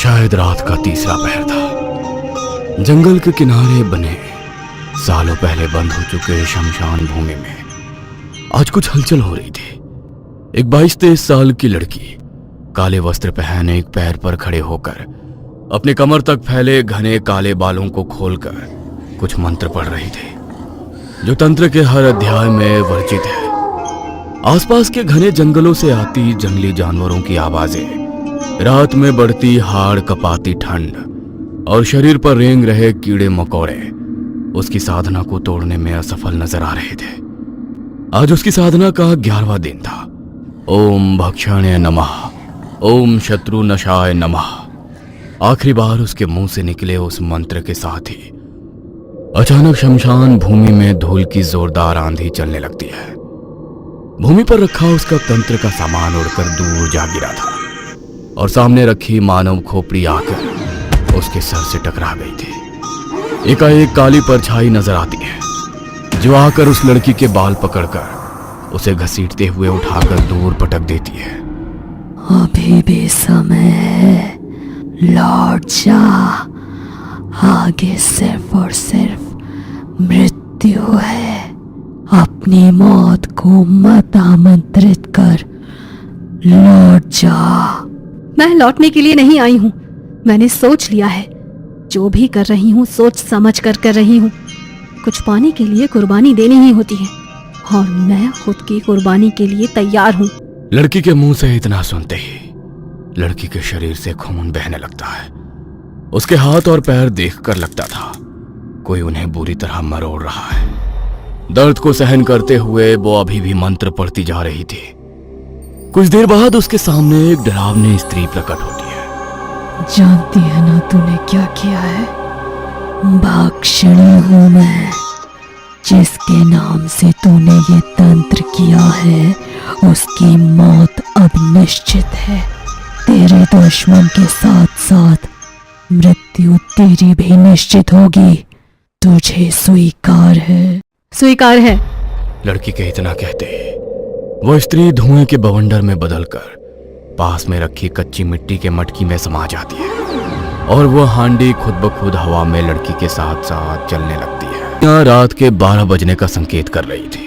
शायद रात का तीसरा पहर था। जंगल के किनारे बने सालों पहले बंद हो चुके शमशान भूमि में आज कुछ हलचल हो रही थी। एक 22-23 साल की लड़की काले वस्त्र पहने एक पैर पर खड़े होकर अपने कमर तक फैले घने काले बालों को खोलकर कुछ मंत्र पढ़ रही थी, जो तंत्र के हर अध्याय में वर्जित है। आसपास के घने जंगलों से आती जंगली जानवरों की आवाजें, रात में बढ़ती हाड़ कपाती ठंड और शरीर पर रेंग रहे कीड़े मकोड़े उसकी साधना को तोड़ने में असफल नजर आ रहे थे। आज उसकी साधना का 11वां दिन था। ओम भक्षाण्य नमः, ओम शत्रु नशाय नमः। आखिरी बार उसके मुंह से निकले उस मंत्र के साथ ही अचानक शमशान भूमि में धूल की जोरदार आंधी चलने लगती है। भूमि पर रखा उसका तंत्र का सामान उड़कर दूर जा गिरा था और सामने रखी मानव खोपड़ी आकर उसके सर से टकरा गई थी। एकाएक काली परछाई नजर आती है जो आकर उस लड़की के बाल पकड़कर उसे घसीटते हुए उठाकर दूर पटक देती है। अभी भी समय है, लौट जा। आगे सिर्फ और सिर्फ मृत्यु है। अपनी मौत को मत आमंत्रित कर, लौट जा। मैं लौटने के लिए नहीं आई हूँ। मैंने सोच लिया है। जो भी कर रही हूँ सोच समझ कर रही हूँ। कुछ पाने के लिए कुर्बानी देनी ही होती है और मैं खुद की कुर्बानी के लिए तैयार हूँ। लड़की के मुंह से इतना सुनते ही लड़की के शरीर से खून बहने लगता है। उसके हाथ और पैर देखकर लगता था कोई उन्हें बुरी तरह मरोड़ रहा है। दर्द को सहन करते हुए वो अभी भी मंत्र पढ़ती जा रही थी। कुछ देर बाद उसके सामने एक डरावनी स्त्री प्रकट होती है। जानती है ना तूने क्या किया है? भाक्षिणी हूं मैं। जिसके नाम से तूने ये तंत्र किया है उसकी मौत अब निश्चित है। तेरे दुश्मन के साथ साथ मृत्यु तेरी भी निश्चित होगी। तुझे स्वीकार है? स्वीकार है। लड़की के इतना कहते ही वो स्त्री धुएं के बवंडर में बदलकर पास में रखी कच्ची मिट्टी के मटकी में समा जाती है और वो हांडी खुद ब खुद हवा में लड़की के साथ साथ चलने लगती है। यहाँ रात के 12 बजने का संकेत कर रही थी।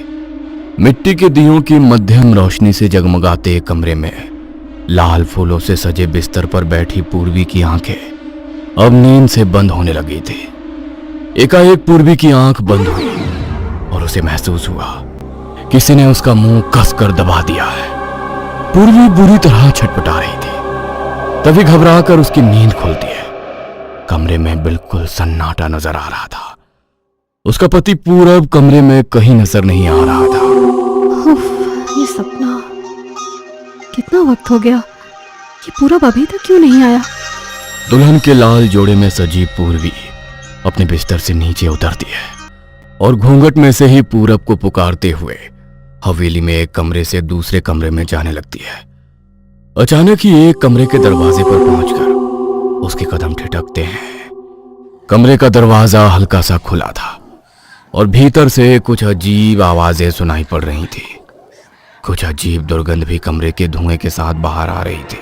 मिट्टी के दियों की मध्यम रोशनी से जगमगाते कमरे में लाल फूलों से सजे बिस्तर पर बैठी पूर्वी की आंखें अब नींद से बंद होने लगी थी। एकाएक पूर्वी की आंख बंद हुई और उसे महसूस हुआ किसी ने उसका मुंह कसकर दबा दिया है। पूर्वी बुरी तरह छटपटा रही थी। तभी घबराकर उसकी नींद खुलती है। कमरे में बिल्कुल सन्नाटा नजर आ रहा था। उसका पति पूरब कमरे में कहीं नजर नहीं आ रहा था। ये सपना। कितना वक्त हो गया। ये पूरब अभी तक क्यों नहीं आया? दुल्हन के लाल जोड़े में सजी पूर्वी अपने बिस्तर से नीचे उतरती है और घूंघट में से ही पूरब को पुकारते हुए हवेली में एक कमरे से दूसरे कमरे में जाने लगती है। अचानक ही एक कमरे के दरवाजे पर पहुंचकर उसके कदम ठिठकते हैं। कमरे का दरवाजा हल्का सा खुला था और भीतर से कुछ अजीब आवाजें सुनाई पड़ रही थी। कुछ अजीब दुर्गंध भी कमरे के धुएं के साथ बाहर आ रही थी।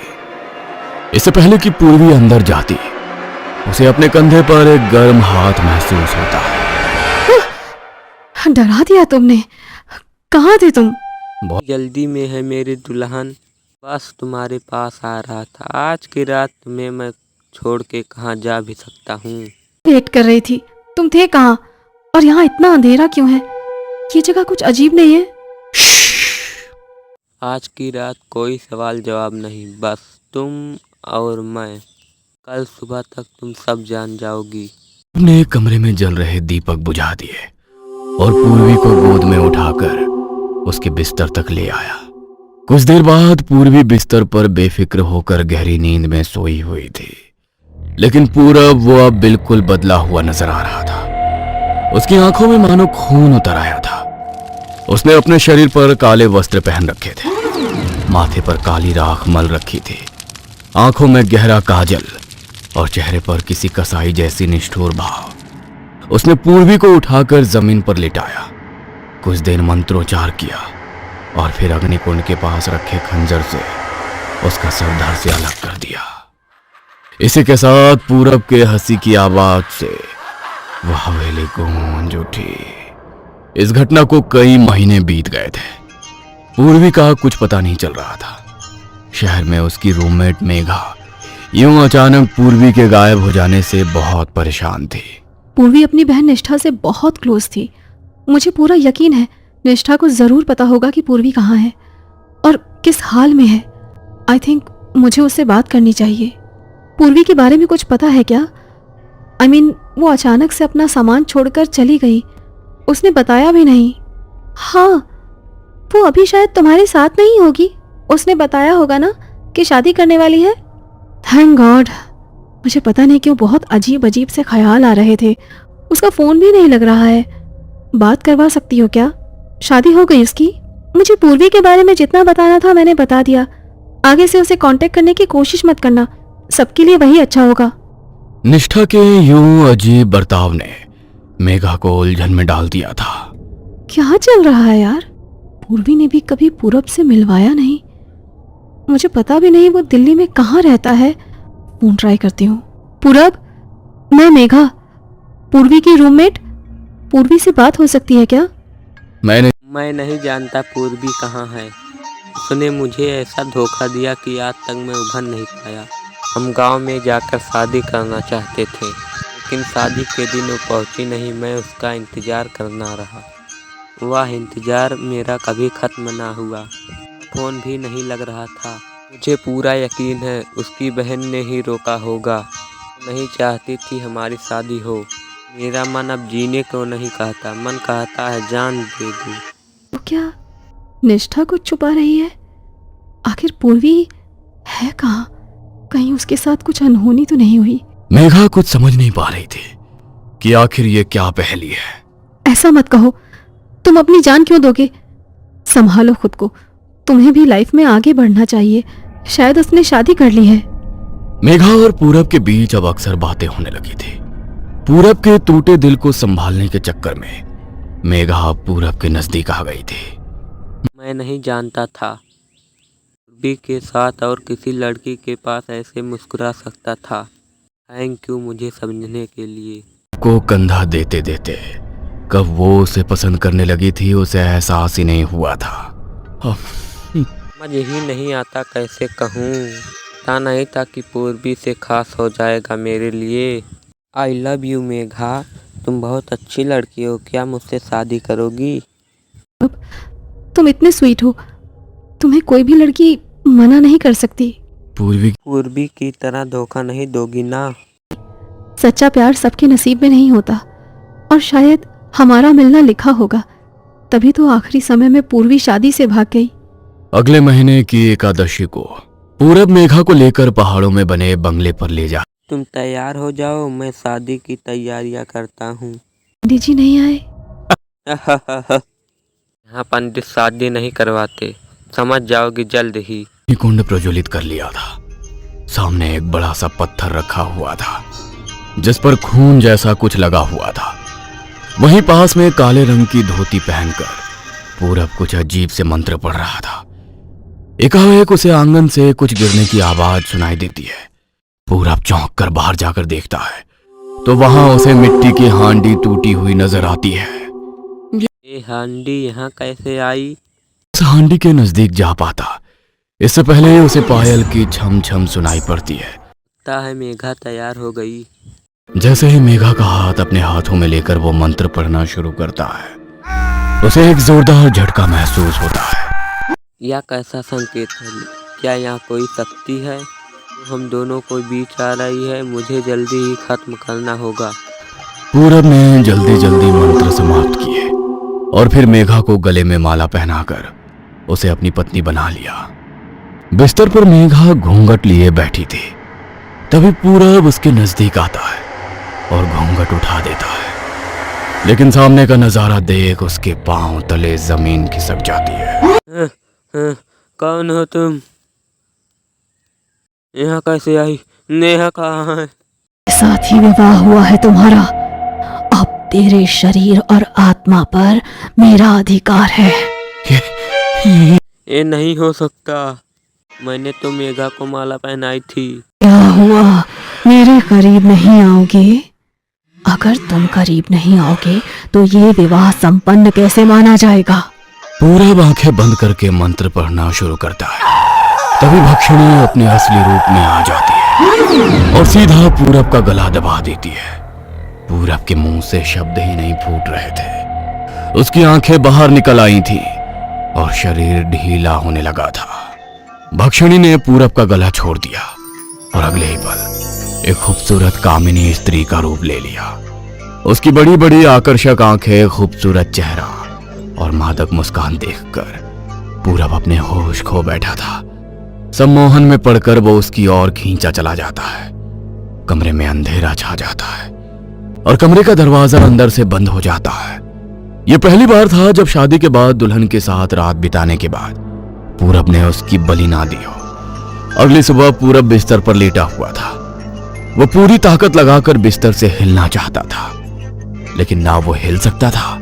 इससे पहले कि पूर्वी अंदर जाती उसे अपने कंधे पर एक गर्म हाथ महसूस होता है। डरा दिया तुमने। कहाँ थे तुम? बहुत जल्दी में है मेरी दुल्हन, बस तुम्हारे पास आ रहा था। आज की रात तुम्हें मैं छोड़ के कहाँ जा भी सकता हूँ। वेट कर रही थी। तुम थे कहाँ? और यहाँ इतना अंधेरा क्यों है? ये जगह कुछ अजीब नहीं है? आज की रात कोई सवाल जवाब नहीं, बस तुम और मैं। कल सुबह तक तुम सब जान जाओगी। अपने कमरे में जल रहे दीपक बुझा दिए और पूर्वी को गोद में उठाकर उसके बिस्तर तक ले आया। कुछ देर बाद पूर्वी बिस्तर पर बेफिक्र होकर गहरी नींद में सोई हुई थी, लेकिन पूरब वो अब बिल्कुल बदला हुआ नजर आ रहा था। उसकी आंखों में मानो खून उतर आया था। उसने अपने शरीर पर काले वस्त्र पहन रखे थे, माथे पर काली राख मल रखी थी, आंखों में गहरा काजल और चेहरे पर किसी कसाई जैसी निष्ठुर भाव। उसने पूर्वी को उठाकर जमीन पर लिटाया, कुछ देर मंत्रोच्चार किया और फिर अग्निकुंड के पास रखे खंजर से उसका सर धड़ से अलग कर दिया। इसी के साथ पूरब के हंसी की आवाज से वह हवेली गूंज उठी। इस घटना को कई महीने बीत गए थे। पूर्वी का कुछ पता नहीं चल रहा था। शहर में उसकी रूममेट मेघा यूं अचानक पूर्वी के गायब हो जाने से बहुत परेशान थी। पूर्वी अपनी बहन निष्ठा से बहुत क्लोज थी। मुझे पूरा यकीन है निष्ठा को जरूर पता होगा कि पूर्वी कहाँ है और किस हाल में है। आई थिंक मुझे उससे बात करनी चाहिए। पूर्वी के बारे में कुछ पता है क्या? आई मीन वो अचानक से अपना सामान छोड़कर चली गई, उसने बताया भी नहीं। हाँ, वो अभी शायद तुम्हारे साथ नहीं होगी। उसने बताया होगा ना कि शादी करने वाली है। Thank God. मुझे पता नहीं क्यों बहुत अजीब अजीब से ख्याल आ रहे थे। उसका फ़ोन भी नहीं लग रहा है। बात करवा सकती हो क्या? शादी हो गई उसकी? मुझे पूर्वी के बारे में जितना बताना था मैंने बता दिया। आगे से उसे कांटेक्ट करने की कोशिश मत करना, सबके लिए वही अच्छा होगा। निष्ठा के यूं अजीब बर्ताव ने मेघा को उलझन में डाल दिया था। क्या चल रहा है यार? पूर्वी ने भी कभी पूरब से मिलवाया नहीं। मुझे पता भी नहीं वो दिल्ली में कहाँ रहता है। फोन ट्राई करती हूँ। पूरब, मैं मेघा, पूर्वी की रूममेट। पूर्वी से बात हो सकती है क्या? मैं नहीं जानता पूर्वी कहाँ है। उसने मुझे ऐसा धोखा दिया कि आज तक मैं उभर नहीं पाया। हम गांव में जाकर शादी करना चाहते थे, लेकिन शादी के दिन वो पहुंची नहीं। मैं उसका इंतज़ार करना रहा। वह इंतज़ार मेरा कभी ख़त्म ना हुआ। फ़ोन भी नहीं लग रहा था। मुझे पूरा यकीन है उसकी बहन ने ही रोका होगा। वो नहीं चाहती थी हमारी शादी हो। मेरा मन अब जीने को नहीं कहता, मन कहता है जान दे दूं। वो क्या निष्ठा को छुपा रही है? आखिर पूर्वी है कहाँ? कहीं उसके साथ कुछ अनहोनी तो नहीं हुई? मेघा कुछ समझ नहीं पा रही थी कि आखिर ये क्या पहेली है। ऐसा मत कहो। तुम अपनी जान क्यों दोगे? संभालो खुद को। तुम्हें भी लाइफ में आगे बढ़ना चाहिए। शायद उसने शादी कर ली है। मेघा और पूरब के बीच अब अक्सर बातें होने लगी थी। पूरब के टूटे दिल को संभालने के चक्कर में मेघा पूरब के नजदीक आ गई थी। मैं नहीं जानता था पूर्वी के साथ और किसी लड़की के पास ऐसे मुस्कुरा सकता था। थैंक यू मुझे समझने के लिए। को कंधा देते देते कब वो उसे पसंद करने लगी थी उसे एहसास ही नहीं हुआ था। समझ ही नहीं आता कैसे कहूँ। पता नहीं था कि पूर्वी से खास हो जाएगा मेरे लिए। आई लव यू मेघा, तुम बहुत अच्छी लड़की हो। क्या मुझसे शादी करोगी? अब तुम इतने स्वीट हो, तुम्हें कोई भी लड़की मना नहीं कर सकती। पूर्वी की तरह धोखा नहीं दोगी ना? सच्चा प्यार सबके नसीब में नहीं होता और शायद हमारा मिलना लिखा होगा। तभी तो आखिरी समय में पूर्वी शादी से भाग गई। अगले महीने की एकादशी को पूरब मेघा को लेकर पहाड़ों में बने बंगले पर ले जा। तुम तैयार हो जाओ, मैं शादी की तैयारियां करता हूँ। पंडित जी नहीं आए? यहाँ पंडित शादी नहीं करवाते, समझ जाओगी जल्द ही। कुंड प्रज्वलित कर लिया था। सामने एक बड़ा सा पत्थर रखा हुआ था जिस पर खून जैसा कुछ लगा हुआ था। वहीं पास में काले रंग की धोती पहनकर पूरब कुछ अजीब से मंत्र पढ़ रहा था। एकाएक उसे आंगन से कुछ गिरने की आवाज सुनाई देती है। पूरब चौंक कर बाहर जाकर देखता है तो वहां उसे मिट्टी की हांडी टूटी हुई नजर आती है। ये हांडी यहाँ कैसे आई? उस हांडी के नजदीक जा पाता इससे पहले उसे पायल की छम छम सुनाई पड़ती है। लगता है मेघा तैयार हो गई। जैसे ही मेघा का हाथ अपने हाथों में लेकर वो मंत्र पढ़ना शुरू करता है उसे एक जोरदार झटका महसूस होता है। यह कैसा संकेत है? क्या यहाँ कोई शक्ति है जो हम दोनों को बीच आ रही है? मुझे जल्दी ही खत्म करना होगा। पूरब ने जल्दी जल्दी मंत्र समाप्त किए और फिर मेघा को गले में माला पहनाकर उसे अपनी पत्नी बना लिया। बिस्तर पर मेघा घूंघट लिए बैठी थी। तभी पूरब उसके नजदीक आता है और घूंघट उठा देता है, लेकिन सामने का नजारा देख उसके पांव तले जमीन खिसक जाती है। कौन हो तुम? यहाँ कैसे आई? नेहा कहाँ है? साथ ही विवाह हुआ है तुम्हारा। अब तेरे शरीर और आत्मा पर मेरा अधिकार है। ये नहीं हो सकता। मैंने तो मेघा को माला पहनाई थी। क्या हुआ? मेरे करीब नहीं आओगे? अगर तुम करीब नहीं आओगे तो ये विवाह संपन्न कैसे माना जाएगा? पूरब आंखें बंद करके मंत्र पढ़ना शुरू करता है। तभी भक्षणी अपने असली रूप में आ जाती है और सीधा पूरब का गला दबा देती है। पूरब के मुंह से शब्द ही नहीं फूट रहे थे, उसकी आंखें बाहर निकल आई थी और शरीर ढीला होने लगा था। भक्षणी ने पूरब का गला छोड़ दिया और अगले ही पल एक खूबसूरत कामिनी स्त्री का रूप ले लिया। उसकी बड़ी बड़ी आकर्षक आंखें, खूबसूरत चेहरा और मादक मुस्कान देखकर पूरब अपने होश खो बैठा था। सम्मोहन में पड़कर वो उसकी ओर खींचा चला जाता है। कमरे में अंधेरा छा जाता है और कमरे का दरवाजा अंदर से बंद हो जाता है। यह पहली बार था जब शादी के बाद दुल्हन के साथ रात बिताने के बाद पूरब ने उसकी बलि ना दी हो। अगली सुबह पूरब बिस्तर पर लेटा हुआ था। वो पूरी ताकत लगाकर बिस्तर से हिलना चाहता था, लेकिन ना वो हिल सकता था,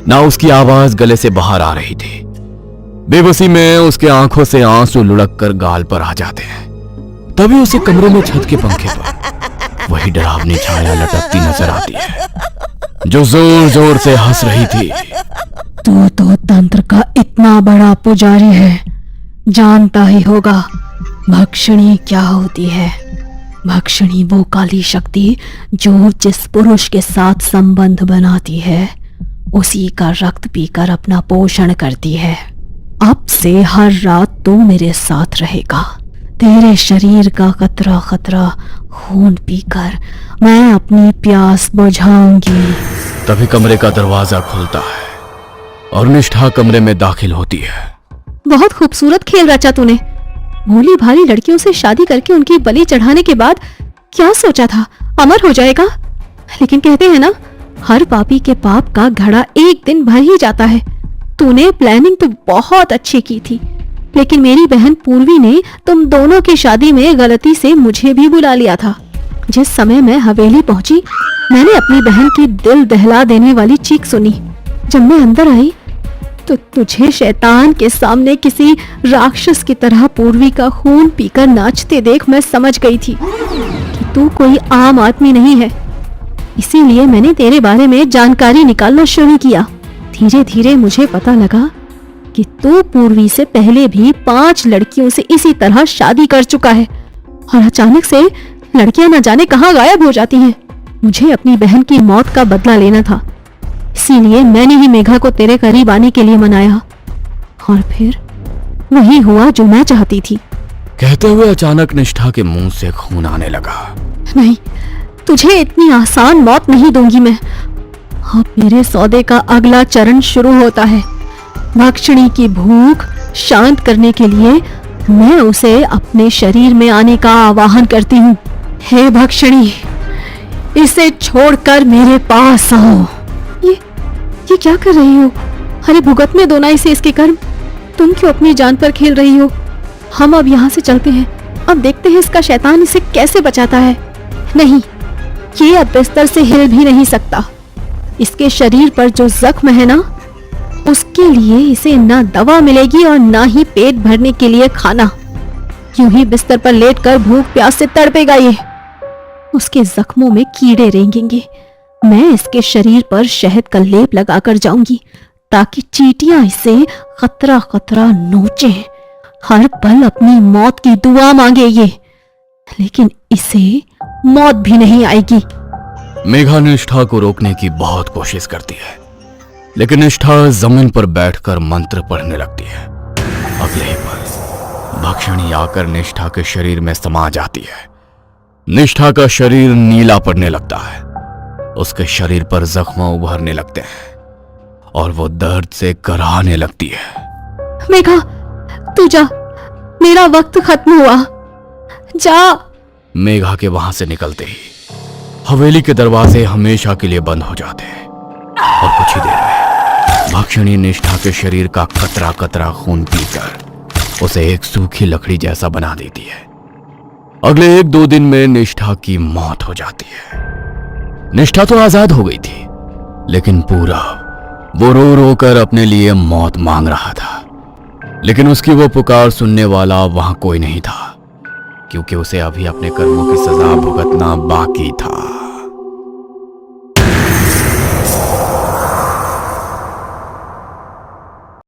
ना उसकी आवाज गले से बाहर आ रही थी। बेबसी में उसके आंखों से आंसू लुढ़क कर गाल पर आ जाते हैं। तभी उसे कमरे में छत के पंखे पर वही डरावनी छाया लटकती नजर आती है, जो जोर जोर से हंस रही थी। तू तो तंत्र का इतना बड़ा पुजारी है, जानता ही होगा भक्षणी क्या होती है। भक्षणी वो काली शक्ति जो जिस पुरुष के साथ संबंध बनाती है उसी का रक्त पीकर अपना पोषण करती है। अब से हर रात तू मेरे साथ रहेगा। तेरे शरीर का कतरा कतरा खून पीकर मैं अपनी प्यास बुझाऊंगी। तभी कमरे का दरवाजा खुलता है और निष्ठा कमरे में दाखिल होती है। बहुत खूबसूरत खेल रचा तूने। भोली भाली लड़कियों से शादी करके उनकी बलि चढ़ाने के बाद क्या सोचा था अमर हो जाएगा? लेकिन कहते हैं ना, हर पापी के पाप का घड़ा एक दिन भर ही जाता है। तूने प्लानिंग तो बहुत अच्छी की थी, लेकिन मेरी बहन पूर्वी ने तुम दोनों की शादी में गलती से मुझे भी बुला लिया था। जिस समय मैं हवेली पहुंची, मैंने अपनी बहन की दिल दहला देने वाली चीख सुनी। जब मैं अंदर आई तो तुझे शैतान के सामने किसी राक्षस की तरह पूर्वी का खून पीकर नाचते देख मैं समझ गई थी कि तू कोई आम आदमी नहीं है। इसीलिए मैंने तेरे बारे में जानकारी निकालना शुरू किया। धीरे धीरे मुझे पता लगा कि तू पूर्वी से पहले भी 5 लड़कियों से इसी तरह शादी कर चुका है और अचानक से लड़कियां न जाने कहां गायब हो जाती हैं। मुझे अपनी बहन की मौत का बदला लेना था, इसीलिए मैंने ही मेघा को तेरे करीब आने के लिए मनाया और फिर वही हुआ जो मैं चाहती थी। कहते हुए अचानक निष्ठा के मुंह से खून आने लगा। नहीं, तुझे इतनी आसान मौत नहीं दूंगी मैं। अब मेरे सौदे का अगला चरण शुरू होता है। भक्षणी की भूख शांत करने के लिए मैं उसे अपने शरीर में आने का आवाहन करती हूँ। हे भक्षणी, इसे छोड़कर मेरे पास आओ। ये क्या कर रही हो? अरे भुगत में दो ना इसे इसके कर्म। तुम क्यों अपनी जान पर खेल रही हो? हम अब यहाँ से चलते हैं। अब देखते हैं इसका शैतान इसे कैसे बचाता है। नहीं, ये अब बिस्तर से हिल भी नहीं सकता। इसके शरीर पर जो जख्म है ना, उसके लिए इसे ना दवा मिलेगी और ना ही पेट भरने के लिए खाना। यूं ही बिस्तर पर लेटकर भूख प्यास से तड़पेगा ये। उसके जख्मों में कीड़े रेंगेंगे। मैं इसके शरीर पर शहद का लेप लगाकर जाऊंगी ताकि चींटियां इसे खतरा खतरा नोचे। हर पल अपनी मौत की दुआ मांगे ये, लेकिन इसे मौत भी नहीं आएगी। मेघा निष्ठा को रोकने की बहुत कोशिश करती है, लेकिन निष्ठा जमीन पर बैठकर मंत्र पढ़ने लगती है। अगले ही पल भक्षणी आकर निष्ठा के शरीर में समा जाती है। निष्ठा का शरीर नीला पड़ने लगता है। उसके शरीर पर जख्म उभरने लगते हैं और वो दर्द से कराहने लगती है। मेघा, तू जा, मेरा वक्त खत्म हुआ, जा। मेघा के वहां से निकलते ही हवेली के दरवाजे हमेशा के लिए बंद हो जाते हैं और कुछ ही देर में भक्षणी निष्ठा के शरीर का कतरा कतरा खून पीकर उसे एक सूखी लकड़ी जैसा बना देती है। अगले 1-2 दिन में निष्ठा की मौत हो जाती है। निष्ठा तो आजाद हो गई थी, लेकिन पूरा वो रो रो कर अपने लिए मौत मांग रहा था, लेकिन उसकी वो पुकार सुनने वाला वहां कोई नहीं था। क्योंकि उसे अभी अपने कर्मों की सजा भुगतना बाकी था।